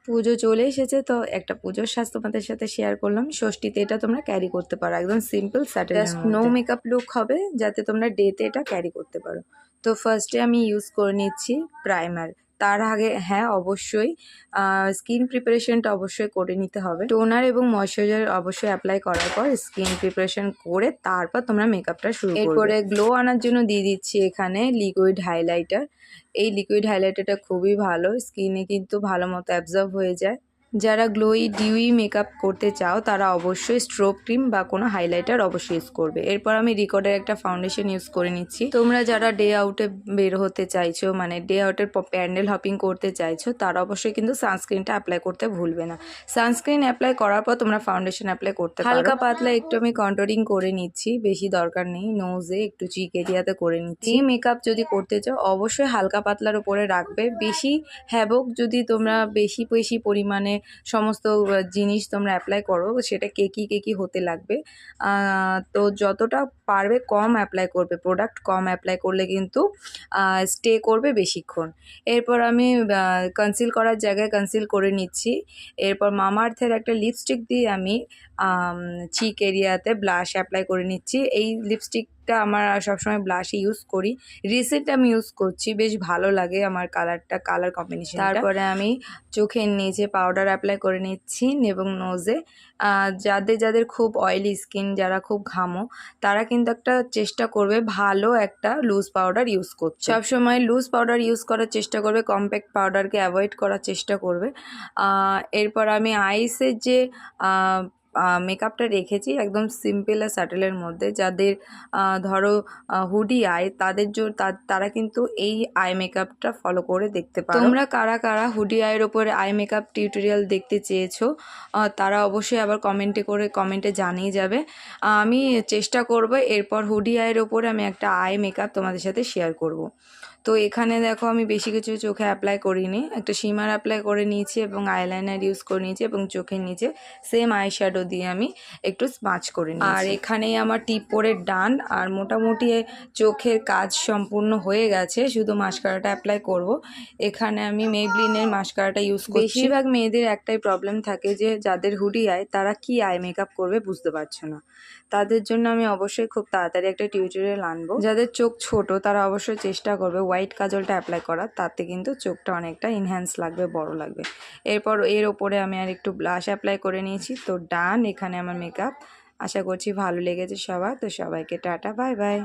পুজো চলে এসেছে, তো একটা পুজোর সাজ তোমাদের সাথে শেয়ার করলাম। ষষ্ঠীতে এটা তোমরা ক্যারি করতে পারো, একদম simple subtle, just no makeup look হবে, যাতে তোমরা ডেতে এটা ক্যারি করতে পারো। তো ফার্স্টে আমি ইউজ করে নিচ্ছি প্রাইমার। তার আগে হ্যাঁ অবশ্যই স্কিন প্রিপারেশনটা অবশ্যই করে নিতে হবে। টোনার এবং ময়শ্চারাইজার অবশ্যই অ্যাপ্লাই করার পর স্কিন প্রিপারেশন করে তারপর তোমরা মেকআপটা শুরু করবে। এরপরে গ্লো আনার জন্য দিয়ে দিচ্ছি এখানে লিকুইড হাইলাইটার। এই লিকুইড হাইলাইটারটা খুবই ভালো, স্কিনে কিন্তু ভালো মতো অ্যাবজর্ব হয়ে যায়। যারা গ্লোই ডিউই মেকআপ করতে চাও তারা অবশ্যই স্ট্রোব ক্রিম বা কোনো হাইলাইটার অবশ্যই ইউজ করবে। এরপর আমি রিকর্ডের একটা ফাউন্ডেশন ইউজ করে নিচ্ছি। তোমরা যারা ডে আউটে বের হতে চাইছো, মানে ডে আউটের প্যান্ডেল হপিং করতে চাইছো, তারা অবশ্যই কিন্তু সানস্ক্রিনটা অ্যাপ্লাই করতে ভুলবে না। সানস্ক্রিন অ্যাপ্লাই করার পর তোমরা ফাউন্ডেশন অ্যাপ্লাই করতে পারো। হালকা পাতলা একটু আমি কন্ট্রোলিং করে নিচ্ছি, বেশি দরকার নেই। নোজে একটু চিক এরিয়াতে করে নিচ্ছি। এই মেকআপ যদি করতে চাও অবশ্যই হালকা পাতলার উপরে রাখবে। বেশি হ্যাবক যদি তোমরা বেশি পরিমাণে সমস্ত জিনিস তোমরা অ্যাপ্লাই করো, সেটা কেকি হতে লাগবে। তো যতটা পারবে কম অ্যাপ্লাই করবে, প্রোডাক্ট কম অ্যাপ্লাই করলে কিন্তু স্টে করবে বেশিক্ষণ। এরপর আমি কনসিল করার জায়গায় কনসিল করে নিচ্ছি। এরপর মামাআর্থের একটা লিপস্টিক দিয়ে আমি চিক এরিয়াতে ব্লাশ অ্যাপ্লাই করে নিচ্ছি। এই লিপস্টিকটা আমার সবসময় ব্লাশে ইউজ করি, রিসেন্ট আমি ইউজ করছি, বেশ ভালো লাগে আমার কালারটা, কালার কম্বিনেশন। তারপরে আমি চোখের নিচে পাউডার অ্যাপ্লাই করে নিচ্ছি এবং নোজে। যাদের খুব অয়েলি স্কিন, যারা খুব ঘামো, তারা কিন্তু একটা চেষ্টা করবে ভালো একটা লুজ পাউডার ইউজ করতে। সবসময় লুজ পাউডার ইউজ করার চেষ্টা করবে, কম্প্যাক্ট পাউডারকে অ্যাভয়েড করার চেষ্টা করবে। এরপর আমি আইসের যে মেকআপটা রেখেছি একদম সিম্পল আর স্যাটেলের মধ্যে। যাদের ধরো হুডি আই, তারা কিন্তু এই আই মেকআপটা ফলো করে দেখতে পারো। তোমরা কারা হুডি আইয়ের ওপরে আই মেকআপ টিউটোরিয়াল দেখতে চেয়েছো, তারা অবশ্যই আবার কমেন্টে জানিয়ে যাবে। আমি চেষ্টা করব এরপর হুডি আইয়ের ওপরে আমি একটা আই মেকআপ তোমাদের সাথে শেয়ার করব। তো এখানে দেখো আমি বেশি কিছু চোখে অ্যাপ্লাই করিনি, একটা শিমার অ্যাপ্লাই করে নিয়েছি এবং আইলাইনার ইউজ করে নিয়েছি এবং চোখের নিচে সেম আই শ্যাডো দিয়ে আমি একটু স্মাচ করে নিয়েছি। আর এখানেই আমার টিপ পরে ডান, আর মোটামুটি চোখের কাজ সম্পূর্ণ হয়ে গেছে, শুধু মাস্কারাটা অ্যাপ্লাই করব। এখানে আমি মেবলিনের মাস্কারাটা ইউজ করছি। বেশিরভাগ মেয়েদের একটাই প্রবলেম থাকে যে যাদের হুডি আই, তারা কি আই মেকআপ করবে বুঝতে পারছো না। তাদের জন্য আমি অবশ্যই খুব তাড়াতাড়ি একটা টিউটোরিয়াল আনবো। যাদের চোখ ছোট তারা অবশ্যই চেষ্টা করবে হোয়াইট কাজলটা অ্যাপ্লাই করার, তাতে কিন্তু চোখটা অনেকটা ইনহ্যান্স লাগবে, বড় লাগবে। এরপর এর ওপরে আমি আর একটু ব্লাশ অ্যাপ্লাই করে নিয়েছি। তো ডান, এখানে আমার মেকআপ। আশা করছি ভালো লেগেছে সবার। তো সবাইকে টাটা, বাই বাই।